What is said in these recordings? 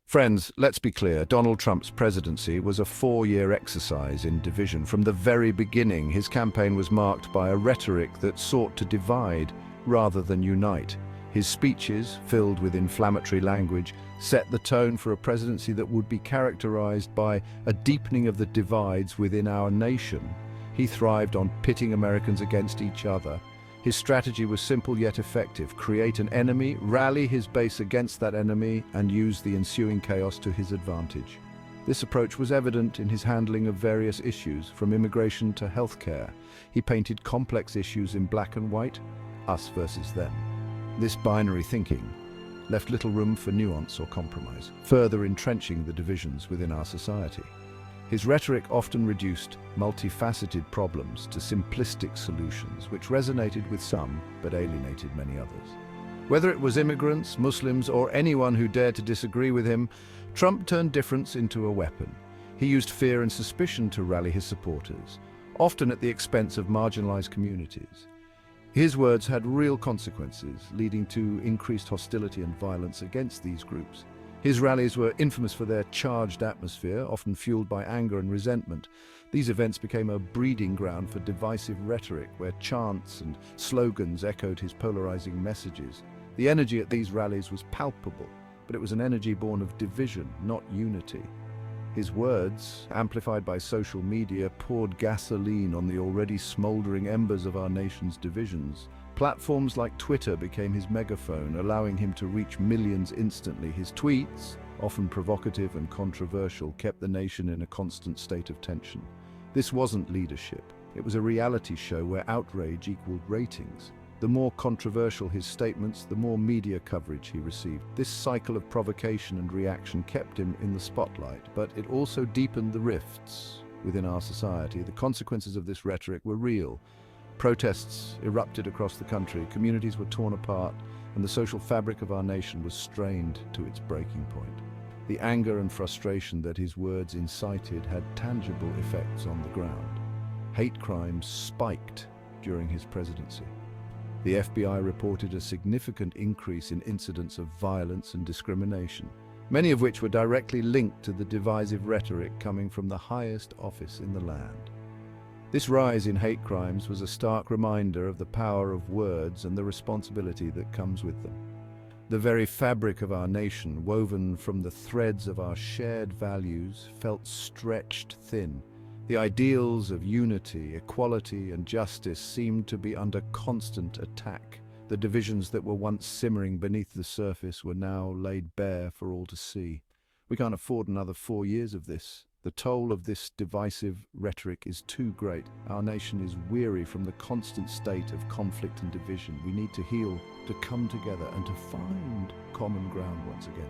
Friends, let's be clear, Donald Trump's presidency was a four-year exercise in division. From the very beginning, his campaign was marked by a rhetoric that sought to divide rather than unite. His speeches, filled with inflammatory language, set the tone for a presidency that would be characterized by a deepening of the divides within our nation. He thrived on pitting Americans against each other. His strategy was simple yet effective: create an enemy, rally his base against that enemy, and use the ensuing chaos to his advantage. This approach was evident in his handling of various issues, from immigration to healthcare. He painted complex issues in black and white, us versus them. This binary thinking left little room for nuance or compromise, further entrenching the divisions within our society. His rhetoric often reduced multifaceted problems to simplistic solutions, which resonated with some but alienated many others. Whether it was immigrants, Muslims, or anyone who dared to disagree with him, Trump turned difference into a weapon. He used fear and suspicion to rally his supporters, often at the expense of marginalized communities. His words had real consequences, leading to increased hostility and violence against these groups. His rallies were infamous for their charged atmosphere, often fueled by anger and resentment. These events became a breeding ground for divisive rhetoric, where chants and slogans echoed his polarizing messages. The energy at these rallies was palpable, but it was an energy born of division, not unity. His words, amplified by social media, poured gasoline on the already smoldering embers of our nation's divisions. Platforms like Twitter became his megaphone, allowing him to reach millions instantly. His tweets, often provocative and controversial, kept the nation in a constant state of tension. This wasn't leadership. It was a reality show where outrage equaled ratings. The more controversial his statements, the more media coverage he received. This cycle of provocation and reaction kept him in the spotlight, but it also deepened the rifts within our society. The consequences of this rhetoric were real. Protests erupted across the country, communities were torn apart, and the social fabric of our nation was strained to its breaking point. The anger and frustration that his words incited had tangible effects on the ground. Hate crimes spiked during his presidency. The FBI reported a significant increase in incidents of violence and discrimination, many of which were directly linked to the divisive rhetoric coming from the highest office in the land. This rise in hate crimes was a stark reminder of the power of words and the responsibility that comes with them. The very fabric of our nation, woven from the threads of our shared values, felt stretched thin. The ideals of unity, equality, and justice seemed to be under constant attack. The divisions that were once simmering beneath the surface were now laid bare for all to see. We can't afford another 4 years of this. The toll of this divisive rhetoric is too great. Our nation is weary from the constant state of conflict and division. We need to heal, to come together, and to find common ground once again.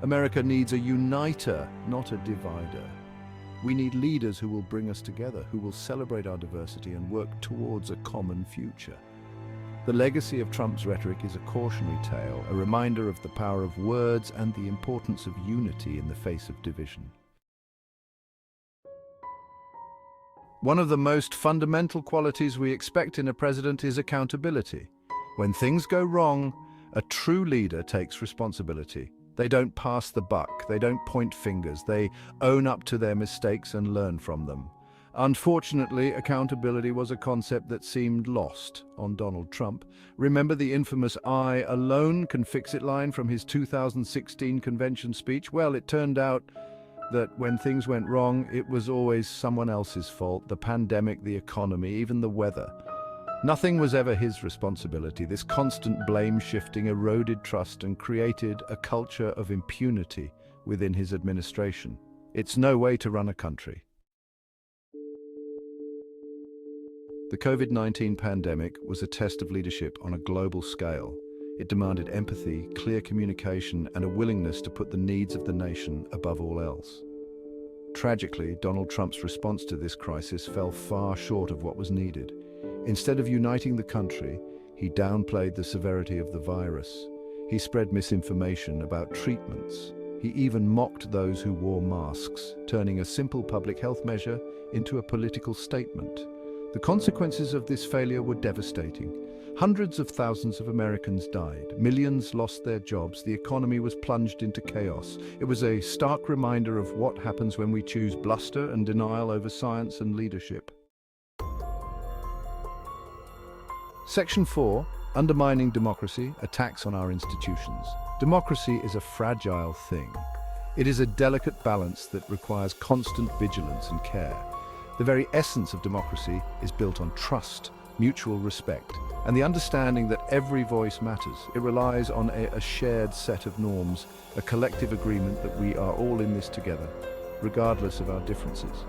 America needs a uniter, not a divider. We need leaders who will bring us together, who will celebrate our diversity and work towards a common future. The legacy of Trump's rhetoric is a cautionary tale, a reminder of the power of words and the importance of unity in the face of division. One of the most fundamental qualities we expect in a president is accountability. When things go wrong, a true leader takes responsibility. They don't pass the buck, they don't point fingers, they own up to their mistakes and learn from them. Unfortunately, accountability was a concept that seemed lost on Donald Trump. Remember the infamous "I alone can fix it" line from his 2016 convention speech? Well, it turned out that when things went wrong, it was always someone else's fault: the pandemic, the economy, even the weather. Nothing was ever his responsibility. This constant blame shifting eroded trust and created a culture of impunity within his administration. It's no way to run a country. The COVID-19 pandemic was a test of leadership on a global scale. It demanded empathy, clear communication, and a willingness to put the needs of the nation above all else. Tragically, Donald Trump's response to this crisis fell far short of what was needed. Instead of uniting the country, he downplayed the severity of the virus. He spread misinformation about treatments. He even mocked those who wore masks, turning a simple public health measure into a political statement. The consequences of this failure were devastating. Hundreds of thousands of Americans died, millions lost their jobs, the economy was plunged into chaos. It was a stark reminder of what happens when we choose bluster and denial over science and leadership. Section 4. Undermining democracy, attacks on our institutions. Democracy is a fragile thing. It is a delicate balance that requires constant vigilance and care. The very essence of democracy is built on trust, mutual respect, and the understanding that every voice matters. It relies on a shared set of norms, a collective agreement that we are all in this together, regardless of our differences.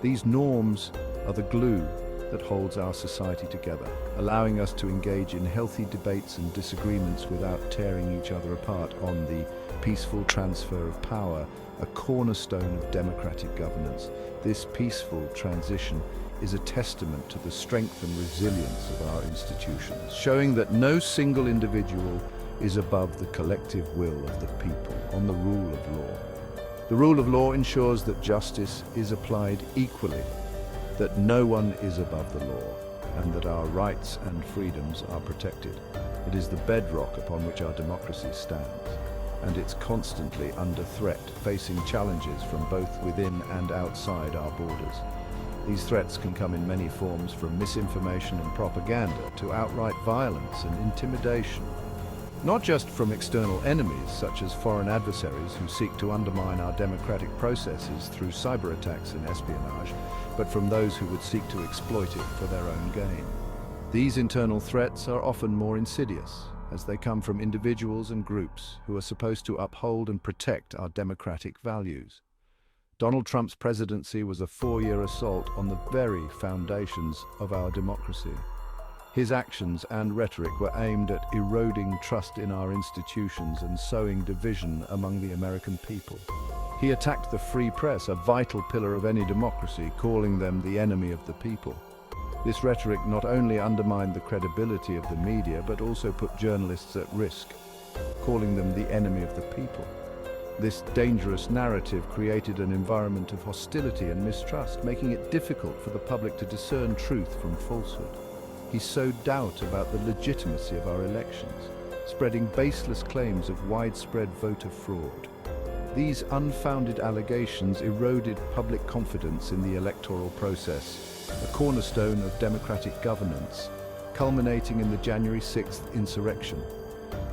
These norms are the glue that holds our society together, allowing us to engage in healthy debates and disagreements without tearing each other apart on the peaceful transfer of power, a cornerstone of democratic governance. This peaceful transition is a testament to the strength and resilience of our institutions, showing that no single individual is above the collective will of the people on the rule of law. The rule of law ensures that justice is applied equally, that no one is above the law, and that our rights and freedoms are protected. It is the bedrock upon which our democracy stands, and it's constantly under threat, facing challenges from both within and outside our borders. These threats can come in many forms, from misinformation and propaganda to outright violence and intimidation. Not just from external enemies, such as foreign adversaries who seek to undermine our democratic processes through cyber attacks and espionage, but from those who would seek to exploit it for their own gain. These internal threats are often more insidious, as they come from individuals and groups who are supposed to uphold and protect our democratic values. Donald Trump's presidency was a 4-year assault on the very foundations of our democracy. His actions and rhetoric were aimed at eroding trust in our institutions and sowing division among the American people. He attacked the free press, a vital pillar of any democracy, calling them the enemy of the people. This rhetoric not only undermined the credibility of the media, but also put journalists at risk, calling them the enemy of the people. This dangerous narrative created an environment of hostility and mistrust, making it difficult for the public to discern truth from falsehood. He sowed doubt about the legitimacy of our elections, spreading baseless claims of widespread voter fraud. These unfounded allegations eroded public confidence in the electoral process, a cornerstone of democratic governance, culminating in the January 6th insurrection.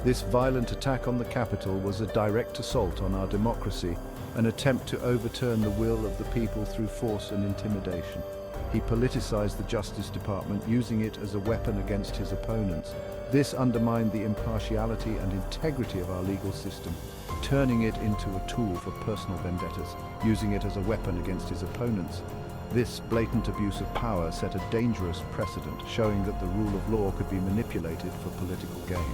This violent attack on the Capitol was a direct assault on our democracy, an attempt to overturn the will of the people through force and intimidation. He politicized the Justice Department, using it as a weapon against his opponents. This undermined the impartiality and integrity of our legal system, turning it into a tool for personal vendettas, using it as a weapon against his opponents. This blatant abuse of power set a dangerous precedent, showing that the rule of law could be manipulated for political gain.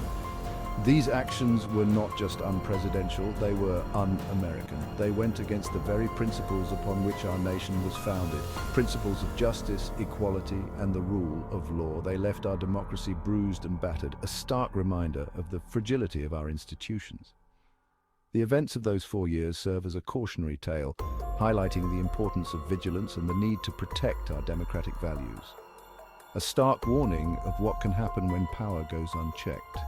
These actions were not just unpresidential, they were un-American. They went against the very principles upon which our nation was founded, principles of justice, equality, and the rule of law. They left our democracy bruised and battered, a stark reminder of the fragility of our institutions. The events of those 4 years serve as a cautionary tale, highlighting the importance of vigilance and the need to protect our democratic values. A stark warning of what can happen when power goes unchecked.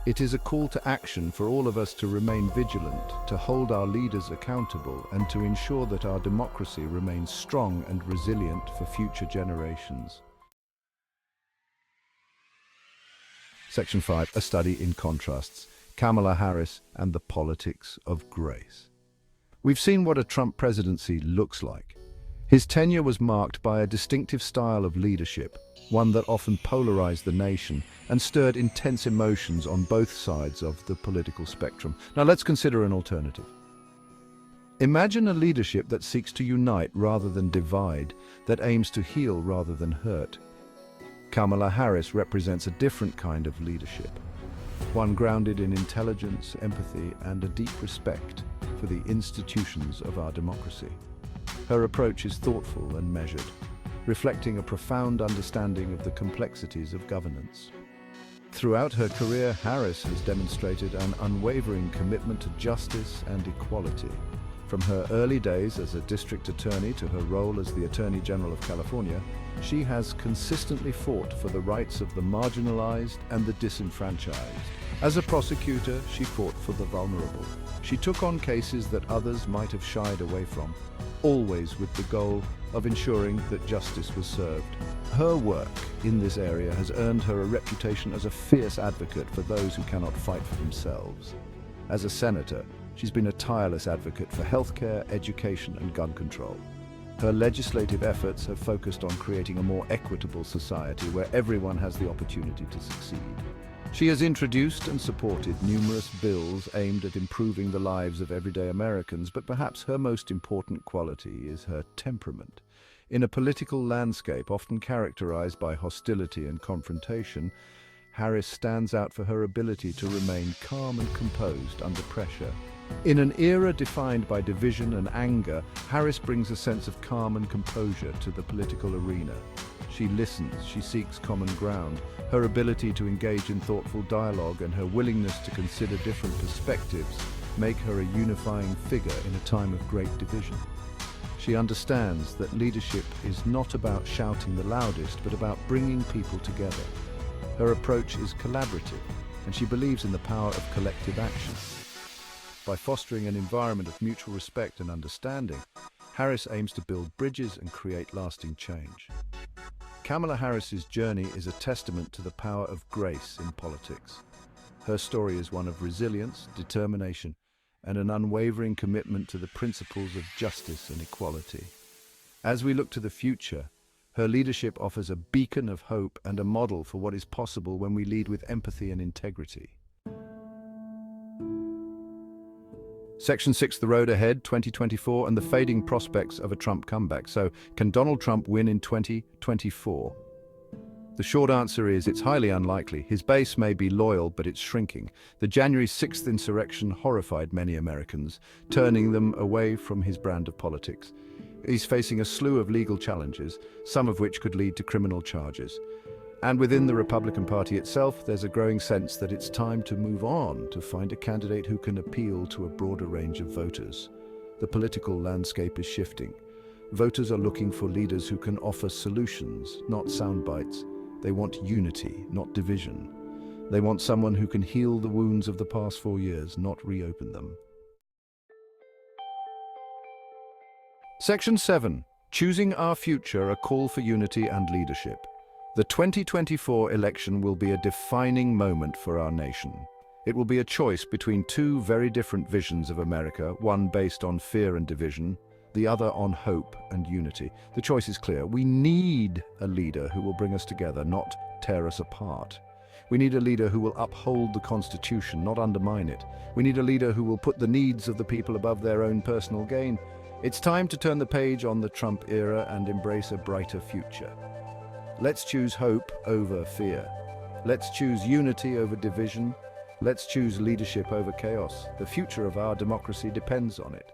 It is a call to action for all of us to remain vigilant, to hold our leaders accountable, and to ensure that our democracy remains strong and resilient for future generations. Section 5. A study in contrasts. Kamala Harris and the politics of grace. We've seen what a Trump presidency looks like. His tenure was marked by a distinctive style of leadership, one that often polarized the nation and stirred intense emotions on both sides of the political spectrum. Now let's consider an alternative. Imagine a leadership that seeks to unite rather than divide, that aims to heal rather than hurt. Kamala Harris represents a different kind of leadership, one grounded in intelligence, empathy, and a deep respect for the institutions of our democracy. Her approach is thoughtful and measured, reflecting a profound understanding of the complexities of governance. Throughout her career, Harris has demonstrated an unwavering commitment to justice and equality, From her early days as a district attorney to her role as the Attorney General of California, she has consistently fought for the rights of the marginalized and the disenfranchised. As a prosecutor, she fought for the vulnerable. She took on cases that others might have shied away from, always with the goal of ensuring that justice was served. Her work in this area has earned her a reputation as a fierce advocate for those who cannot fight for themselves. As a senator, she's been a tireless advocate for healthcare, education, and gun control. Her legislative efforts have focused on creating a more equitable society where everyone has the opportunity to succeed. She has introduced and supported numerous bills aimed at improving the lives of everyday Americans, but perhaps her most important quality is her temperament. In a political landscape often characterized by hostility and confrontation, Harris stands out for her ability to remain calm and composed under pressure. In an era defined by division and anger, Harris brings a sense of calm and composure to the political arena. She listens, she seeks common ground. Her ability to engage in thoughtful dialogue and her willingness to consider different perspectives make her a unifying figure in a time of great division. She understands that leadership is not about shouting the loudest, but about bringing people together. Her approach is collaborative, and she believes in the power of collective action. By fostering an environment of mutual respect and understanding, Harris aims to build bridges and create lasting change. Kamala Harris's journey is a testament to the power of grace in politics. Her story is one of resilience, determination, and an unwavering commitment to the principles of justice and equality. As we look to the future, her leadership offers a beacon of hope and a model for what is possible when we lead with empathy and integrity. Section 6, The Road Ahead, 2024, and the fading prospects of a Trump comeback. So, can Donald Trump win in 2024? The short answer is it's highly unlikely. His base may be loyal, but it's shrinking. The January 6th insurrection horrified many Americans, turning them away from his brand of politics. He's facing a slew of legal challenges, some of which could lead to criminal charges. And within the Republican Party itself, there's a growing sense that it's time to move on, to find a candidate who can appeal to a broader range of voters. The political landscape is shifting. Voters are looking for leaders who can offer solutions, not sound bites. They want unity, not division. They want someone who can heal the wounds of the past 4 years, not reopen them. Section 7. Choosing Our Future, a call for unity and leadership. The 2024 election will be a defining moment for our nation. It will be a choice between two very different visions of America, one based on fear and division, the other on hope and unity. The choice is clear. We need a leader who will bring us together, not tear us apart. We need a leader who will uphold the Constitution, not undermine it. We need a leader who will put the needs of the people above their own personal gain. It's time to turn the page on the Trump era and embrace a brighter future. Let's choose hope over fear. Let's choose unity over division. Let's choose leadership over chaos. The future of our democracy depends on it.